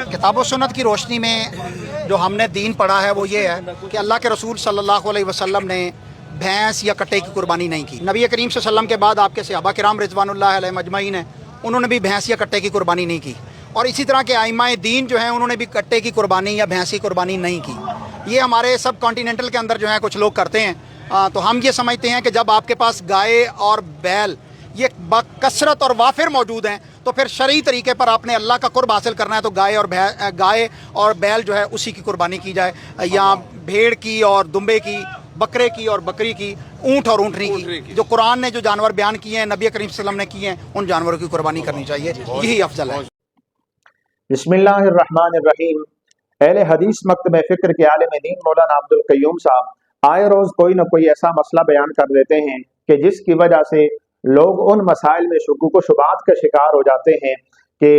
किताब व सुन्नत की रोशनी में जो हमने दीन पढ़ा है वो ये है कि अल्लाह के रसूल सल्लल्लाहु अलैहि वसल्लम ने भैंस या कट्टे की कुर्बानी नहीं की। नबी करीम सल्लल्लाहु अलैहि वसल्लम के बाद आपके सहाबा किराम रिज़वानुल्लाह अलैहिम अजमईन हैं, उन्होंने भी भैंस या कट्टे की कुर्बानी नहीं की। और इसी तरह के आइमाए दीन जो हैं उन्होंने भी कट्टे की कुर्बानी या भैंस की कुर्बानी नहीं की। ये हमारे सब कॉन्टिनेंटल के अंदर जो है कुछ लोग करते हैं। तो हम ये समझते हैं कि जब आपके पास गाय और बैल ये कसरत और वाफिर मौजूद हैं तो फिर शरई तरीके पर आपने अल्लाह का कुर्ब हासिल करना है तो गाय और बैल जो है उसी की कुर्बानी की जाए, या भेड़ की और दुम्बे की, बकरे की और बकरी की, ऊँट और ऊँटनी की। जो कुरान ने जो जानवर बयान किए हैं, नबी करीम सल्लल्लाहु अलैहि वसल्लम ने किए हैं, उन जानवरों की कुर्बानी करनी चाहिए, यही अफजल है। बिस्मिल्लाहिर्रहमानिर्रहीम। अहले हदीस मकतब फ़िक्र के आलिम दीन मौलाना अब्दुल क़य्यूम साहब आए रोज़ कोई ना कोई ऐसा मसला बयान कर देते हैं कि जिसकी वजह से लोग उन मसाइल में शुकूक व शुबात का शिकार हो जाते हैं कि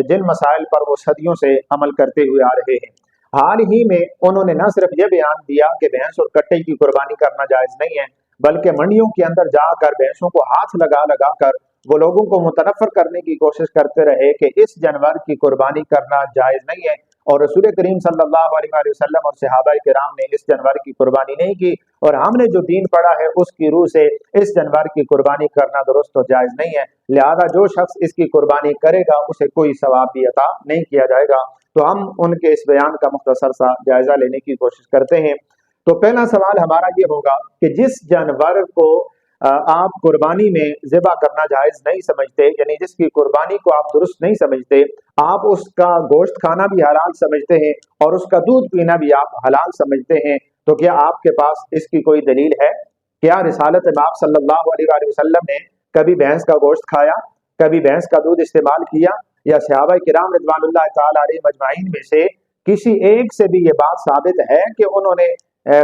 जिन मसाइल पर वो सदियों से अमल करते हुए आ रहे हैं। हाल ही में उन्होंने न सिर्फ ये बयान दिया कि भैंस और कट्टे की कुर्बानी करना जायज़ नहीं है, बल्कि मंडियों के अंदर जाकर भैंसों को हाथ लगा लगा कर वो लोगों को मुतनफ़र करने की कोशिश करते रहे कि इस जानवर की कुर्बानी करना जायज़ नहीं है, और रसूल करीम सल्लल्लाहु अलैहि वसल्लम और सहाबाए किराम ने इस जानवर की कुर्बानी नहीं की, और हमने जो दीन पढ़ा है उसकी रूह से इस जानवर की कुर्बानी करना दुरुस्त और जायज़ नहीं है। लिहाजा जो शख्स इसकी कुर्बानी करेगा उसे कोई सवाब भी अता नहीं किया जाएगा। तो हम उनके इस बयान का मुख्तसर सा जायजा लेने की कोशिश करते हैं। तो पहला सवाल हमारा ये होगा कि जिस जानवर को आप कुर्बानी में ज़िबा करना जायज़ नहीं समझते, यानी जिसकी कुर्बानी को आप दुरुस्त नहीं समझते, आप उसका गोश्त खाना भी हलाल समझते हैं और उसका दूध पीना भी आप हलाल समझते हैं, तो क्या आपके पास इसकी कोई दलील है? क्या रिसालत बाप सल्लल्लाहु अलैहि वसल्लम ने कभी भैंस का गोश्त खाया, कभी भैंस का दूध इस्तेमाल किया, या सहाबा किराम रिज़वानुल्लाह ताला अलैहिम अजमाइन में से किसी एक से भी ये बात साबित है कि उन्होंने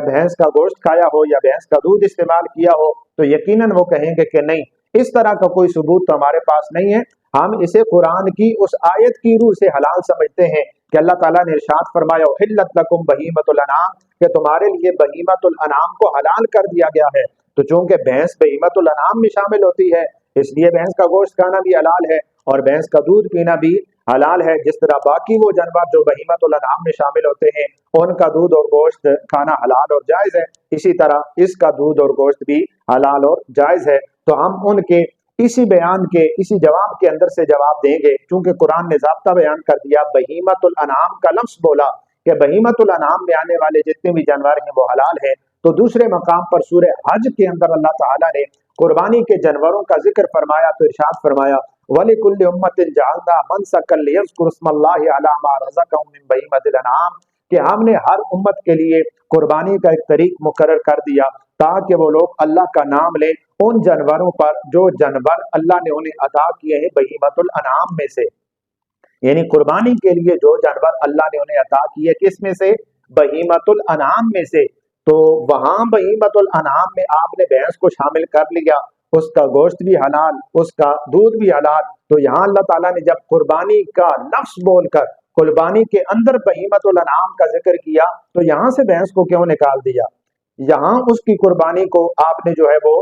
भैंस का गोश्त खाया हो या भैंस का दूध इस्तेमाल किया हो? तो यकीनन वो कहेंगे कि नहीं, इस तरह का कोई सबूत तो हमारे पास नहीं है। हम इसे कुरान की उस आयत की रूह से हलाल समझते हैं कि अल्लाह ताला ने इरशाद फरमाया उहिल्लत लकुम बहीमतुल अनाम, कि तुम्हारे लिए बहीमतुल अनाम को हलाल कर दिया गया है। तो चूंकि भैंस बहीमतुल अनाम में शामिल होती है, इसलिए भैंस का गोश्त खाना भी हलाल है और भैंस का दूध पीना भी हलाल है। जिस तरह बाकी वो जानवर जो बहीमतुल अनाम में शामिल होते हैं उनका दूध और गोश्त खाना हलाल और जायज़ है, इसी तरह इसका दूध और गोश्त भी हलाल और जायज़ है। तो हम उनके इसी बयान के इसी जवाब के अंदर से जवाब देंगे, क्योंकि कुरान ने ज़ाब्ता बयान कर दिया, बहीमतुल अनाम का लफ्ज़ बोला कि बहीमतुल अनाम में आने वाले जितने भी जानवर हैं वो हलाल है। तो दूसरे मकाम पर सूरह हज के अंदर अल्लाह ताला ने कुर्बानी के जानवरों का जिक्र फरमाया तो इरशाद फरमाया वलिकुल्लि उम्मतिन जअलना मनसकन लियज़कुरु स्मल्लाहि अला मा रज़क़हुम मिन बहीमतिल अनाम, कि हमने हर उम्मत के लिए कुर्बानी का एक तरीक मुकर्रर कर दिया ताकि वो लोग अल्लाह का नाम लें उन जानवरों पर जो जानवर अल्लाह ने उन्हें अता किए हैं बहीमतुल अनाम में से। यानी कुर्बानी के लिए जो जानवर अल्लाह ने उन्हें अता किए किस में से? बहीमतुल अनाम में से। तो वहां बहीमतुल अनाम में आपने भैंस को शामिल कर लिया, उसका गोश्त भी हलाल, उसका दूध भी हलाल। तो यहाँ अल्लाह ताला ने जब कुर्बानी का लफ्ज़ बोलकर कुर्बानी के अंदर बहीमतुल अनाम का जिक्र किया तो यहाँ से भैंस को क्यों निकाल दिया? यहाँ उसकी कुर्बानी को आपने जो है वो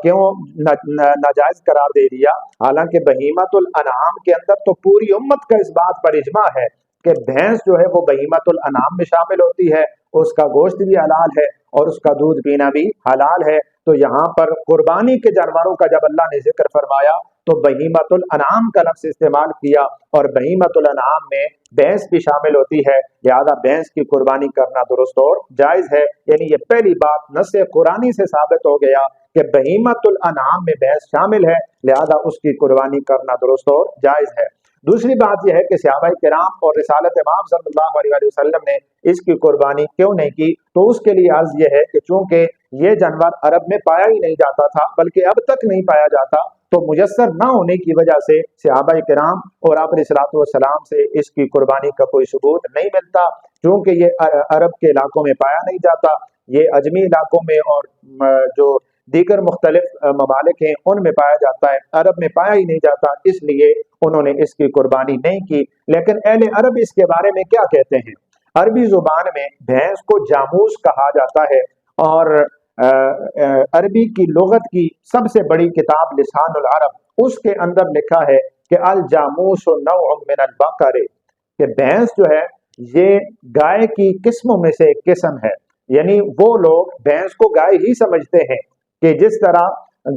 क्यों नाजायज करार दे दिया? हालांकि बहीमतुल अनाम के अंदर तो पूरी उम्मत का इस बात पर इजमा है कि भैंस जो है वो बहीमतुल अनाम में शामिल होती है, उसका गोश्त भी हलाल है और उसका दूध पीना भी हलाल है। तो यहाँ पर कुर्बानी के जानवरों का जब अल्लाह ने जिक्र फरमाया तो बहीमतुल अनाम का लफ्ज़ इस्तेमाल किया, और बहीमतुल अनाम में भैंस भी शामिल होती है, लिहाजा भैंस की कुर्बानी करना दुरुस्त और जायज़ है। यानी ये पहली बात नस्से कुरानी से साबित हो गया कि बहीमतुल अनाम में भैंस शामिल है, लिहाजा उसकी कुर्बानी करना दुरुस्त और जायज़ है। दूसरी बात यह है कि सहाबाए किराम और रिसालत इमाम सल्लल्लाहु अलैहि वसल्लम ने इसकी कुर्बानी क्यों नहीं की? तो उसके लिए अर्ज यह है कि चूंकि ये जानवर अरब में पाया ही नहीं जाता था, बल्कि अब तक नहीं पाया जाता, तो मुयस्सर ना होने की वजह से सहाबाए किराम और आप अलैहिस्सलातु वस्सलाम से इसकी कुर्बानी का कोई सबूत नहीं मिलता। क्योंकि ये अरब के इलाकों में पाया नहीं जाता, ये अजमी इलाकों में और जो दीगर मुख्तलिफ ममालिक हैं उनमें पाया जाता है, अरब में पाया ही नहीं जाता, इसलिए उन्होंने इसकी कुर्बानी नहीं की। लेकिन अहले अरब इसके बारे में क्या कहते हैं? अरबी जुबान में भैंस को जामूस कहा जाता है, और अरबी की लुगत की सबसे बड़ी किताब लिसानुल अरब, उसके अंदर लिखा है کہ الجاموس نوع من البقر، کہ بھینس جو ہے یہ گائے کی قسموں میں سے ایک قسم ہے. یعنی وہ لوگ بھینس کو گائے ہی سمجھتے ہیں کہ جس طرح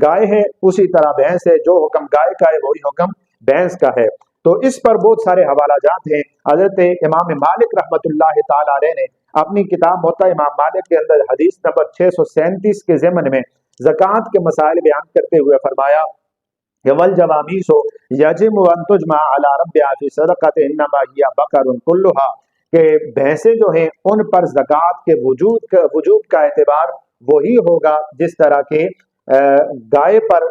گائے ہے اسی طرح بھینس ہے، جو حکم گائے کا ہے وہی حکم بھینس کا ہے. تو اس پر بہت سارے حوالہ جات ہیں. حضرت امام مالک رحمۃ اللہ تعالی علیہ نے اپنی کتاب موطا امام مالک کے اندر حدیث نمبر 637 کے ضمن میں زکوٰۃ کے مسائل بیان کرتے ہوئے فرمایا کہ والجوامیس یجب ان تجمع علی ربها فی صدقۃ انما ہی بقر کلها، کہ بھینسیں جو ہیں ان پر زکوٰۃ کے وجوب کا اعتبار وہی ہوگا جس طرح کے گائے پر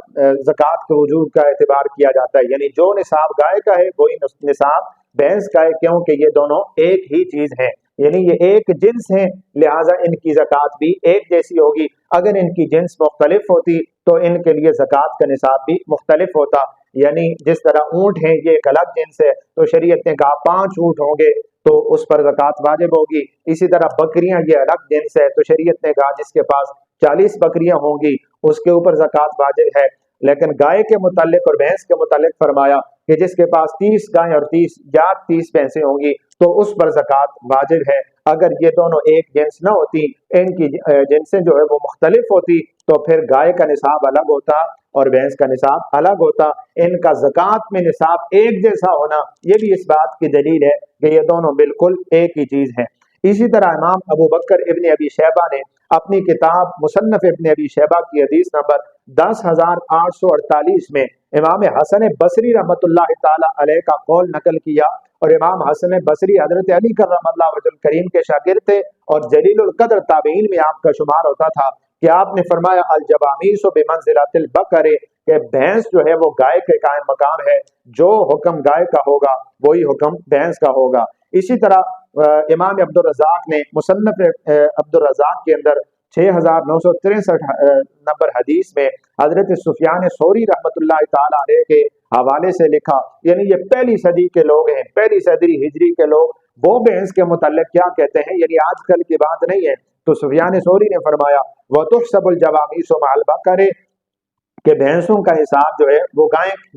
زکوٰۃ کے وجوب کا اعتبار کیا جاتا ہے. یعنی جو نصاب گائے کا ہے وہی نصاب بھینس کا ہے، کیونکہ یہ دونوں ایک ہی چیز ہیں، یعنی یہ ایک جنس ہیں، لہٰذا ان کی زکوٰۃ بھی ایک جیسی ہوگی. اگر ان کی جنس مختلف ہوتی تو ان کے لیے زکوٰۃ کا نصاب بھی مختلف ہوتا. یعنی جس طرح اونٹ ہیں یہ ایک الگ جنس ہے، تو شریعت نے کہا 5 اونٹ ہوں گے تو اس پر زکوٰۃ واجب ہوگی. اسی طرح بکریاں یہ الگ جنس ہے، تو شریعت نے کہا جس کے پاس 40 بکریاں ہوں گی اس کے اوپر زکوٰۃ واجب ہے. لیکن گائے کے متعلق اور بھینس کے متعلق فرمایا کہ جس کے پاس 30 گائیں اور 30 بھینسیں ہوں گی تو اس پر زکوٰۃ واجب ہے. اگر یہ دونوں ایک جنس نہ ہوتی، ان کی جنسیں جو ہے وہ مختلف ہوتی، تو پھر گائے کا نصاب الگ ہوتا اور بھینس کا نصاب الگ ہوتا. ان کا زکوٰۃ میں نصاب ایک جیسا ہونا یہ بھی اس بات کی دلیل ہے کہ یہ دونوں بالکل ایک ہی چیز ہیں. اسی طرح امام ابو بکر ابن ابی شیبہ نے اپنی کتاب مصنف ابن ابی شیبہ کی حدیث نمبر 10,848 میں امام حسن بصری رحمۃ اللہ تعالی علیہ کا قول نقل کیا. اور امام حسن بصری حضرت علی کرم اللہ وجہ الکریم کے شاگرد تھے اور جلیل القدر تابعین میں آپ کا شمار ہوتا تھا کہ آپ نے فرمایا الجوامیس بمنزلۃ البقر، کہ بھینس جو ہے وہ گائے کے قائم مقام ہے، جو حکم گائے کا ہوگا وہی حکم بھینس کا ہوگا. اسی طرح امام عبدالرزاق نے مصنف عبدالرزاق کے اندر 6,963 نمبر حدیث میں حضرت سفیان ثوری رحمۃ اللہ تعالی علیہ کے حوالے سے لکھا، یعنی یہ پہلی صدی کے لوگ ہیں، پہلی صدی ہجری کے لوگ، وہ بھینس کے متعلق کیا کہتے ہیں، یعنی آج کل کی بات نہیں ہے. تو سفیان ثوری نے فرمایا وَتُحْسَبُ الْجَوَامِيسُ مَعَ الْبَقَرِ، کہ بھینسوں کا حساب جو ہے وہ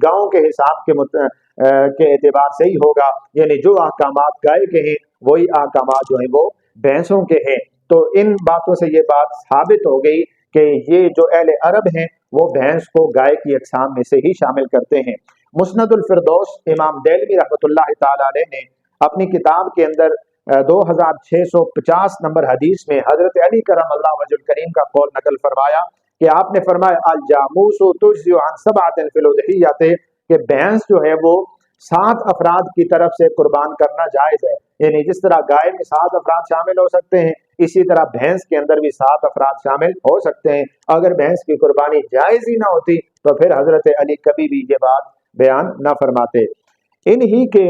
گاؤں کے حساب کے اعتبار سے ہی ہوگا. یعنی جو احکامات گائے کے ہیں وہی احکامات جو ہیں وہ بھینسوں کے ہیں. تو ان باتوں سے یہ بات ثابت ہو گئی کہ یہ جو اہل عرب ہیں وہ بھینس کو گائے کی اقسام میں سے ہی شامل کرتے ہیں. مسند الفردوس امام دہلوی رحمۃ اللہ تعالی علیہ نے اپنی کتاب کے اندر 2,650 نمبر حدیث میں حضرت علی کرم اللہ وجہ الکریم کا قول نقل فرمایا کہ آپ نے فرمایا الجاموس تجزی عن 7 فی الاضحیۃ، کہ بھینس جو ہے وہ 7 افراد کی طرف سے قربان کرنا جائز ہے. یعنی جس طرح گائے میں 7 افراد شامل ہو سکتے ہیں اسی طرح بھینس کے اندر بھی 7 افراد شامل ہو سکتے ہیں. اگر بھینس کی قربانی جائز ہی نہ ہوتی تو پھر حضرت علی کبھی بھی یہ بات بیان نہ فرماتے. انہی کے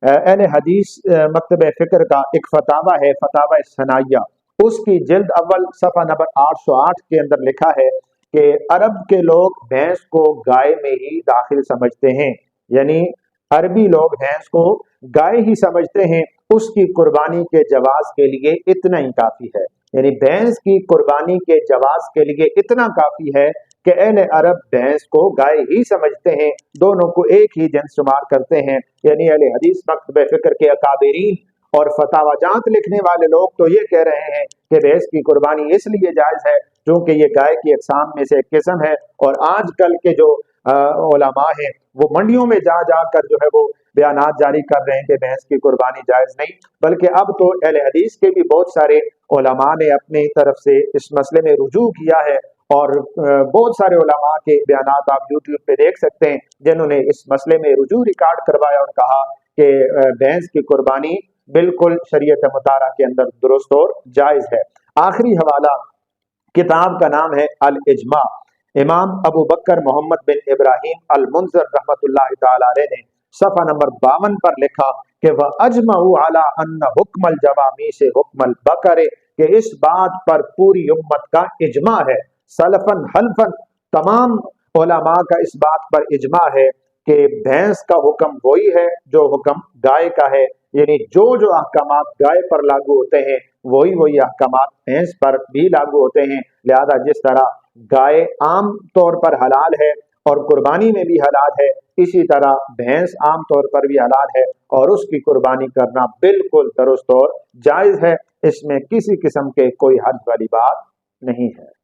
اہل حدیث مکتب فکر کا ایک فتاوی ہے، فتاوی ثنائیہ، اس کی جلد اول صفحہ نمبر 808 کے اندر لکھا ہے کہ عرب کے لوگ بھینس کو گائے میں ہی داخل سمجھتے ہیں. یعنی عربی لوگ بھینس کو گائے ہی سمجھتے ہیں، اس کی قربانی کے جواز کے لیے اتنا ہی کافی ہے. یعنی بھینس کی قربانی کے جواز کے لیے اتنا کافی ہے کہ اہل عرب بھینس کو گائے ہی سمجھتے ہیں، دونوں کو ایک ہی جنس شمار کرتے ہیں. یعنی اہل حدیث مکتب فکر کے اکابرین اور فتاوی جات لکھنے والے لوگ تو یہ کہہ رہے ہیں کہ بھینس کی قربانی اس لیے جائز ہے چونکہ یہ گائے کی اقسام میں سے ایک قسم ہے. اور آج کل کے جو علماء ہیں وہ منڈیوں میں جا جا کر جو ہے وہ بیانات جاری کر رہے ہیں کہ بھینس کی قربانی جائز نہیں، بلکہ اب تو اہل حدیث کے بھی بہت سارے علماء نے اپنی طرف سے اس مسئلے میں رجوع کیا ہے. اور بہت سارے علماء کے بیانات آپ یوٹیوب پہ دیکھ سکتے ہیں جنہوں نے اس مسئلے میں رجوع ریکارڈ کروایا اور کہا کہ بھینس کی قربانی بالکل شریعت مطالعہ کے اندر درست اور جائز ہے. آخری حوالہ کتاب کا نام ہے الاجماع. امام ابو بکر محمد بن ابراہیم المنذر رحمۃ اللہ تعالی علیہ نے صفحہ نمبر 52 پر لکھا کہ وَأَجْمَعُوا عَلَىٰ أَنَّ حُکْمَ الْجَوَامِيسِ حُکْمَ الْبَقَرِ، کہ اس بات پر پوری امت کا اجماع ہے، سلفن حلفن، تمام علماء کا اس بات پر اجماع ہے کہ بھینس کا حکم وہی ہے جو حکم گائے کا ہے. یعنی جو احکامات گائے پر لاگو ہوتے ہیں وہی احکامات بھینس پر بھی لاگو ہوتے ہیں. لہذا جس طرح گائے عام طور پر حلال ہے اور قربانی میں بھی حلال ہے، اسی طرح بھینس عام طور پر بھی حلال ہے اور اس کی قربانی کرنا بالکل درست اور جائز ہے، اس میں کسی قسم کے کوئی حرج والی بات نہیں ہے۔